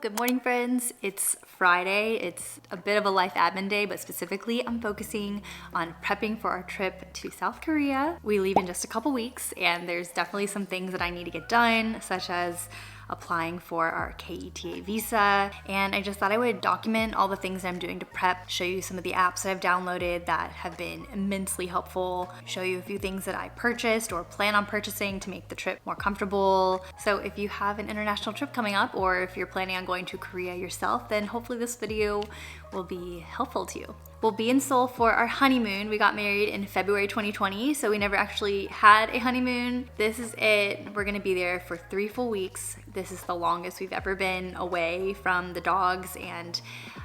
Good morning, friends. It's Friday. It's a bit of a life admin day, but specifically I'm focusing on prepping for our trip to South Korea. We leave in just a couple weeks and there's definitely some things that I need to get done, such as applying for our k-eta visa. And I just thought I would document all the things I'm doing to prep, show you some of the apps that I've downloaded that have been immensely helpful, show you a few things that I purchased or plan on purchasing to make the trip more comfortable. So if you have an international trip coming up, or if you're planning on going to Korea yourself, then hopefully this video will be helpful to you. We'll be in Seoul for our honeymoon. We got married in February 2020, so we never actually had a honeymoon. This is it. We're gonna be there for 3 full weeks. This is the longest we've ever been away from the dogs, and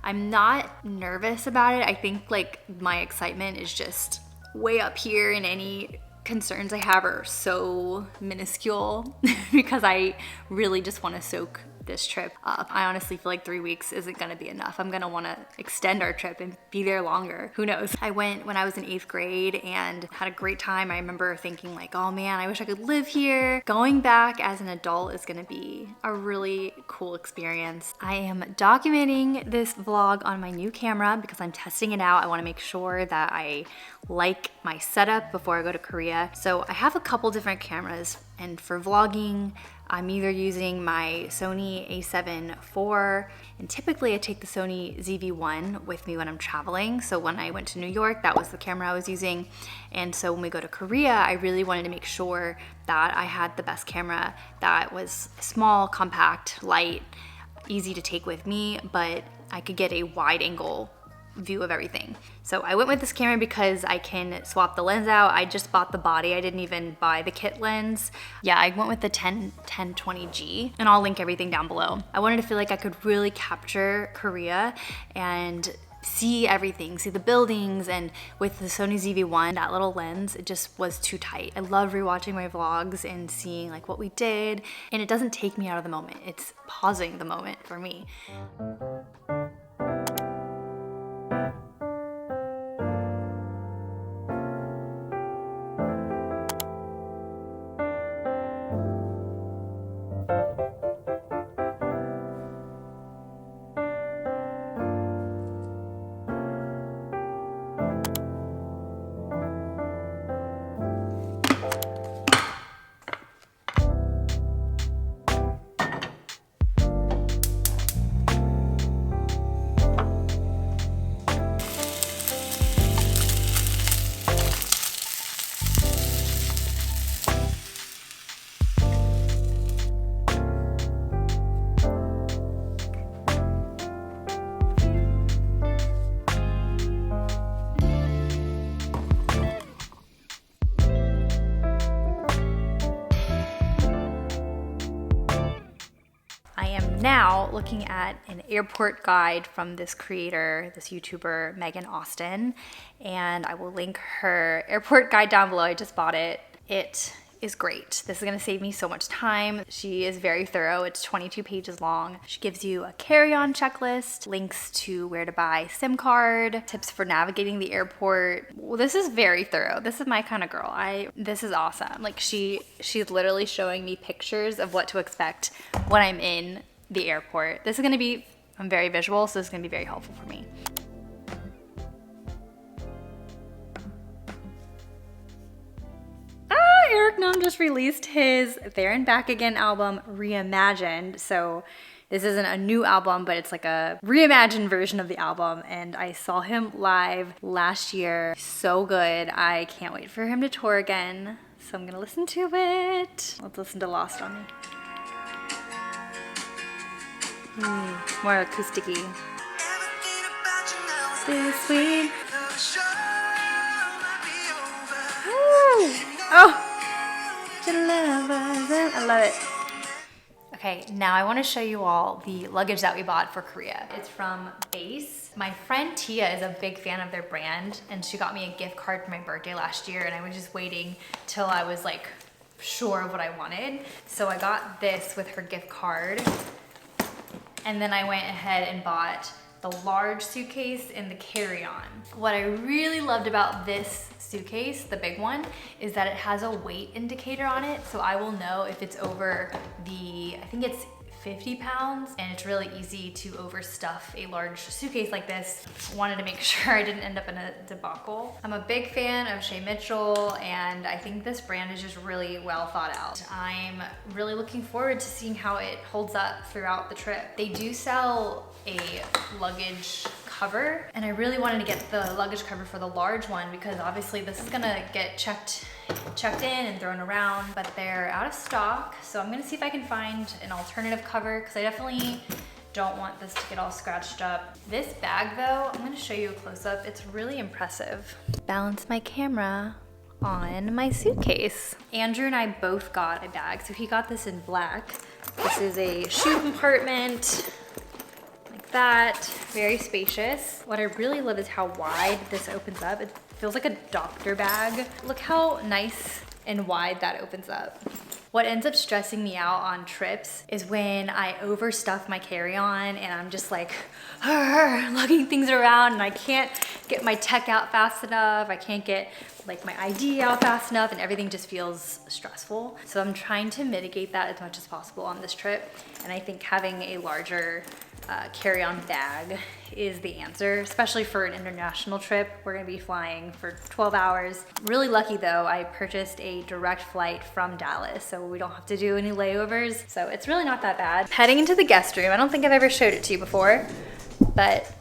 I'm not nervous about it. I think like my excitement is just way up here, and any concerns I have are so minuscule because I really just wanna soak this trip up. I honestly feel like 3 weeks isn't gonna be enough. I'm gonna wanna extend our trip and be there longer. Who knows? I went when I was in 8th grade and had a great time. I remember thinking like, oh man, I wish I could live here. Going back as an adult is gonna be a really cool experience. I am documenting this vlog on my new camera because I'm testing it out. I wanna make sure that I like my setup before I go to Korea. So I have a couple different cameras, and for vlogging, I'm either using my Sony a7 IV, and typically I take the Sony ZV-1 with me when I'm traveling. So when I went to New York, that was the camera I was using. And so when we go to Korea, I really wanted to make sure that I had the best camera that was small, compact, light, easy to take with me, but I could get a wide angle view of everything. So I went with this camera because I can swap the lens out. I just bought the body. I didn't even buy the kit lens. Yeah, I went with the 1020G, and I'll link everything down below. I wanted to feel like I could really capture Korea and see everything, see the buildings, and with the Sony ZV-1, that little lens, it just was too tight. I love rewatching my vlogs and seeing like what we did, and it doesn't take me out of the moment. It's pausing the moment for me. Now looking at an airport guide from this creator, this YouTuber, Megan Austin, and I will link her airport guide down below. I just bought it. It is great. This is gonna save me so much time. She is very thorough. It's 22 pages long. She gives you a carry-on checklist, links to where to buy SIM card, tips for navigating the airport. Well, this is very thorough. This is my kind of girl. This is awesome. Like she's literally showing me pictures of what to expect when I'm in the airport. This is gonna be, I'm very visual, so this is gonna be very helpful for me. Eric Nam just released his There and Back Again album, Reimagined. So this isn't a new album, but it's like a reimagined version of the album. And I saw him live last year. So good. I can't wait for him to tour again. So I'm gonna listen to it. Let's listen to Lost on Me. More acousticy. This week. Oh, I love it. Okay, now I want to show you all the luggage that we bought for Korea. It's from Base. My friend Tia is a big fan of their brand, and she got me a gift card for my birthday last year, and I was just waiting till I was like sure of what I wanted. So I got this with her gift card. And then I went ahead and bought the large suitcase and the carry-on. What I really loved about this suitcase, the big one, is that it has a weight indicator on it, so I will know if it's over the, I think it's 50 pounds, and it's really easy to overstuff a large suitcase like this. Wanted to make sure I didn't end up in a debacle. I'm a big fan of Shea Mitchell, and I think this brand is just really well thought out. I'm really looking forward to seeing how it holds up throughout the trip. They do sell a luggage cover, and I really wanted to get the luggage cover for the large one because obviously this is gonna get checked in and thrown around, but they're out of stock. So I'm gonna see if I can find an alternative cover because I definitely don't want this to get all scratched up. This bag though, I'm gonna show you a close-up. It's really impressive. Balance my camera on my suitcase. Andrew and I both got a bag. So he got this in black. This is a shoe compartment, like that, very spacious. What I really love is how wide this opens up. It feels like a doctor bag. Look how nice and wide that opens up. What ends up stressing me out on trips is when I overstuff my carry-on and I'm just like lugging things around and I can't get my tech out fast enough. I can't get like my ID out fast enough and everything just feels stressful. So I'm trying to mitigate that as much as possible on this trip. And I think having a larger carry-on bag is the answer, especially for an international trip. We're gonna be flying for 12 hours. Really lucky though, I purchased a direct flight from Dallas, so we don't have to do any layovers. So it's really not that bad. Heading into the guest room. I don't think I've ever showed it to you before, but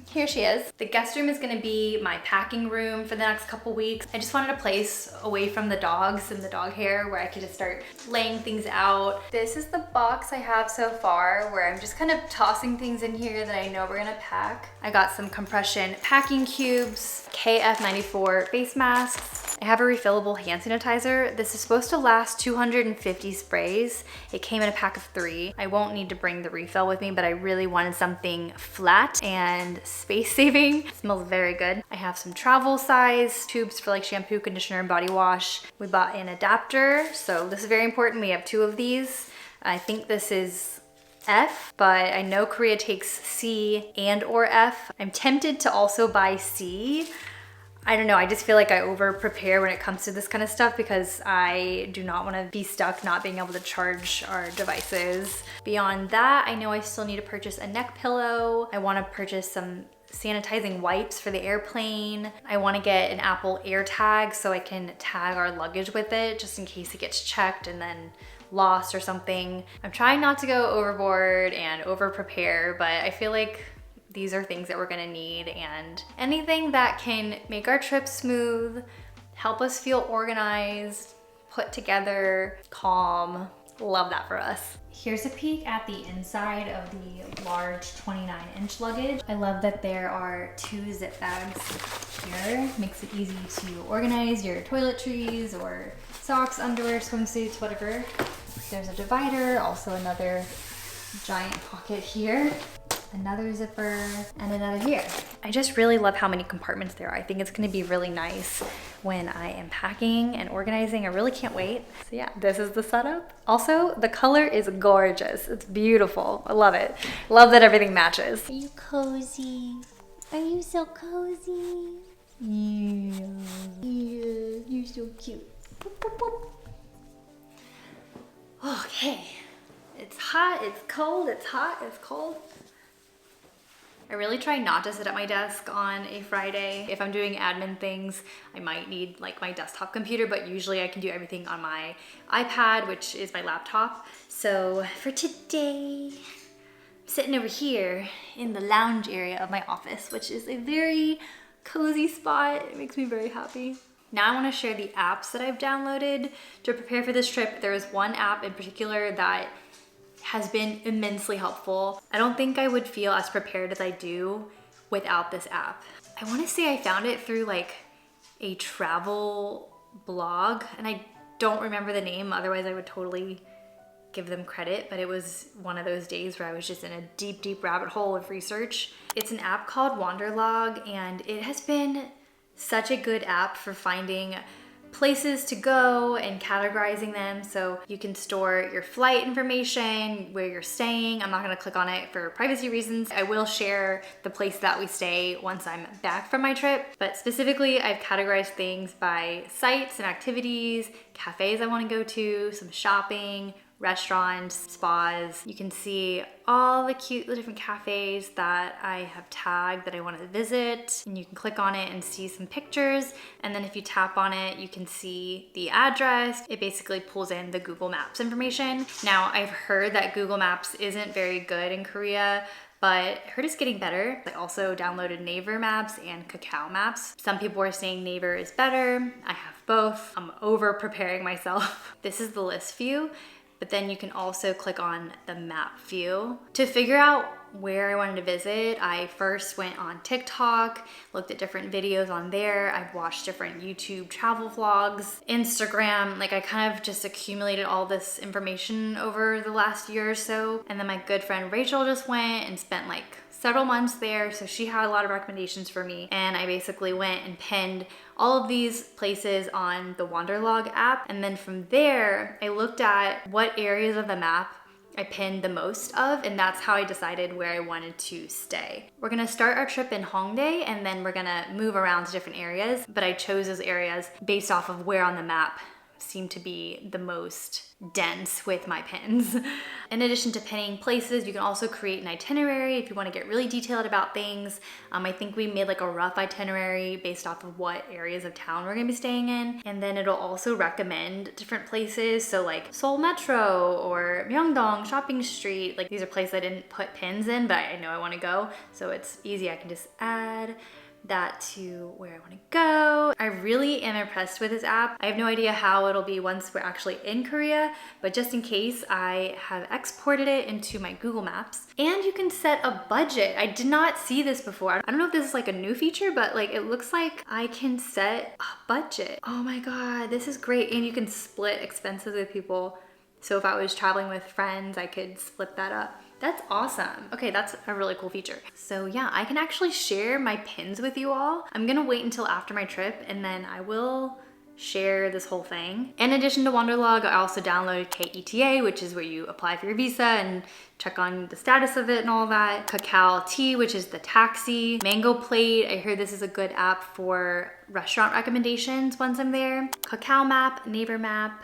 here she is. The guest room is gonna be my packing room for the next couple weeks. I just wanted a place away from the dogs and the dog hair where I could just start laying things out. This is the box I have so far where I'm just kind of tossing things in here that I know we're gonna pack. I got some compression packing cubes, KF94 face masks. I have a refillable hand sanitizer. This is supposed to last 250 sprays. It came in a pack of 3. I won't need to bring the refill with me, but I really wanted something flat and space saving. It smells very good. I have some travel size tubes for like shampoo, conditioner, and body wash. We bought an adapter, so this is very important. We have 2 of these. I think this is F, but I know Korea takes C and or F. I'm tempted to also buy C. I don't know, I just feel like I over prepare when it comes to this kind of stuff because I do not want to be stuck not being able to charge our devices. Beyond that, I know I still need to purchase a neck pillow. I want to purchase some sanitizing wipes for the airplane. I want to get an Apple AirTag so I can tag our luggage with it just in case it gets checked and then lost or something. I'm trying not to go overboard and over prepare, but I feel like these are things that we're gonna need, and anything that can make our trip smooth, help us feel organized, put together, calm. Love that for us. Here's a peek at the inside of the large 29-inch luggage. I love that there are 2 zip bags here. Makes it easy to organize your toiletries or socks, underwear, swimsuits, whatever. There's a divider, also another giant pocket here. Another zipper, and another here. I just really love how many compartments there are. I think it's gonna be really nice when I am packing and organizing. I really can't wait. So yeah, this is the setup. Also, the color is gorgeous. It's beautiful. I love it. Love that everything matches. Are you cozy? Are you so cozy? Yeah. Yeah, you're so cute. Boop, boop, boop. Okay. It's hot, it's cold, it's hot, it's cold. I really try not to sit at my desk on a Friday. If I'm doing admin things, I might need like my desktop computer, but usually I can do everything on my iPad, which is my laptop. So for today, I'm sitting over here in the lounge area of my office, which is a very cozy spot. It makes me very happy. Now I want to share the apps that I've downloaded to prepare for this trip. There is one app in particular that has been immensely helpful. I don't think I would feel as prepared as I do without this app. I want to say I found it through like a travel blog, and I don't remember the name, otherwise I would totally give them credit, but it was one of those days where I was just in a deep, deep rabbit hole of research. It's an app called Wanderlog, and it has been such a good app for finding places to go and categorizing them, so you can store your flight information, where you're staying. I'm not gonna click on it for privacy reasons. I will share the place that we stay once I'm back from my trip, but specifically I've categorized things by sites and activities, cafes I wanna go to, some shopping, restaurants, spas. You can see all the cute different cafes that I have tagged that I want to visit, and you can click on it and see some pictures, and then if you tap on it you can see the address. It basically pulls in the Google Maps information. Now I've heard that Google Maps isn't very good in Korea, but I heard it's getting better. I also downloaded Naver Maps and Kakao Maps. Some people are saying Naver is better. I have both. I'm over preparing myself. This is the list view, but then you can also click on the map view. To figure out where I wanted to visit, I first went on TikTok, looked at different videos on there. I've watched different YouTube travel vlogs, Instagram. Like I kind of just accumulated all this information over the last year or so. And then my good friend Rachel just went and spent like several months there, so she had a lot of recommendations for me, and I basically went and pinned all of these places on the Wanderlog app, and then from there I looked at what areas of the map I pinned the most of, and that's how I decided where I wanted to stay. We're gonna start our trip in Hongdae, and then we're gonna move around to different areas, but I chose those areas based off of where on the map seemed to be the most dense with my pins. In addition to pinning places, you can also create an itinerary if you want to get really detailed about things. I think we made like a rough itinerary based off of what areas of town we're gonna be staying in. And then it'll also recommend different places. So like Seoul Metro or Myeongdong Shopping Street. Like these are places I didn't put pins in, but I know I want to go. So it's easy, I can just add that to where I want to go. I really am impressed with this app. I have no idea how it'll be once we're actually in Korea, but just in case, I have exported it into my Google Maps. And you can set a budget. I did not see this before. I don't know if this is like a new feature, but like it looks like I can set a budget. Oh my God, this is great. And you can split expenses with people. So if I was traveling with friends, I could split that up. That's awesome. Okay, that's a really cool feature. So yeah, I can actually share my pins with you all. I'm gonna wait until after my trip and then I will share this whole thing. In addition to Wanderlog, I also downloaded k-eta, which is where you apply for your visa and check on the status of it and all that. Kakao T, which is the taxi. Mango Plate, I heard this is a good app for restaurant recommendations once I'm there. Kakao Map, Naver Map,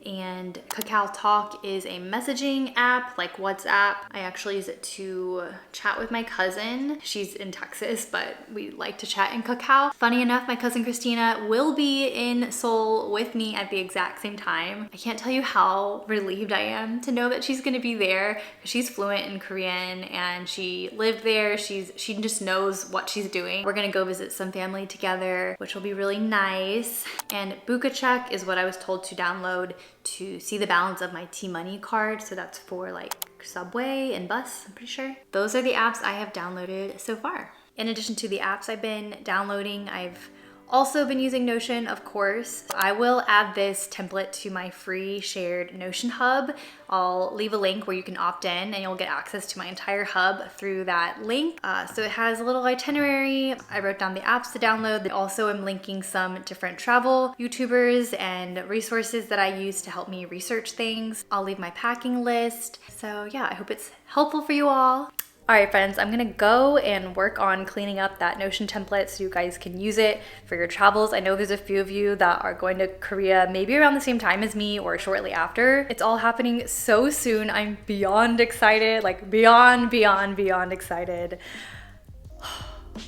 and Kakao Talk is a messaging app like WhatsApp. I actually use it to chat with my cousin. She's in Texas, but we like to chat in Kakao. Funny enough, my cousin Christina will be in Seoul with me at the exact same time. I can't tell you how relieved I am to know that she's gonna be there. She's fluent in Korean and she lived there. She just knows what she's doing. We're gonna go visit some family together, which will be really nice. And Check is what I was told to download to see the balance of my T-Money card. So that's for like subway and bus, I'm pretty sure. Those are the apps I have downloaded so far. In addition to the apps I've been downloading, I've also been using Notion, of course. I will add this template to my free shared Notion hub. I'll leave a link where you can opt in and you'll get access to my entire hub through that link. So it has a little itinerary. I wrote down the apps to download. Also, I'm linking some different travel YouTubers and resources that I use to help me research things. I'll leave my packing list. So yeah, I hope it's helpful for you all. All right, friends, I'm gonna go and work on cleaning up that Notion template so you guys can use it for your travels. I know there's a few of you that are going to Korea maybe around the same time as me or shortly after. It's all happening so soon. I'm beyond excited, like beyond excited.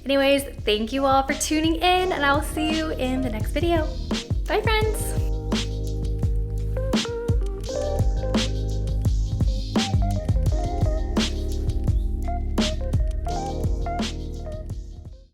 Anyways, thank you all for tuning in and I will see you in the next video. Bye, friends.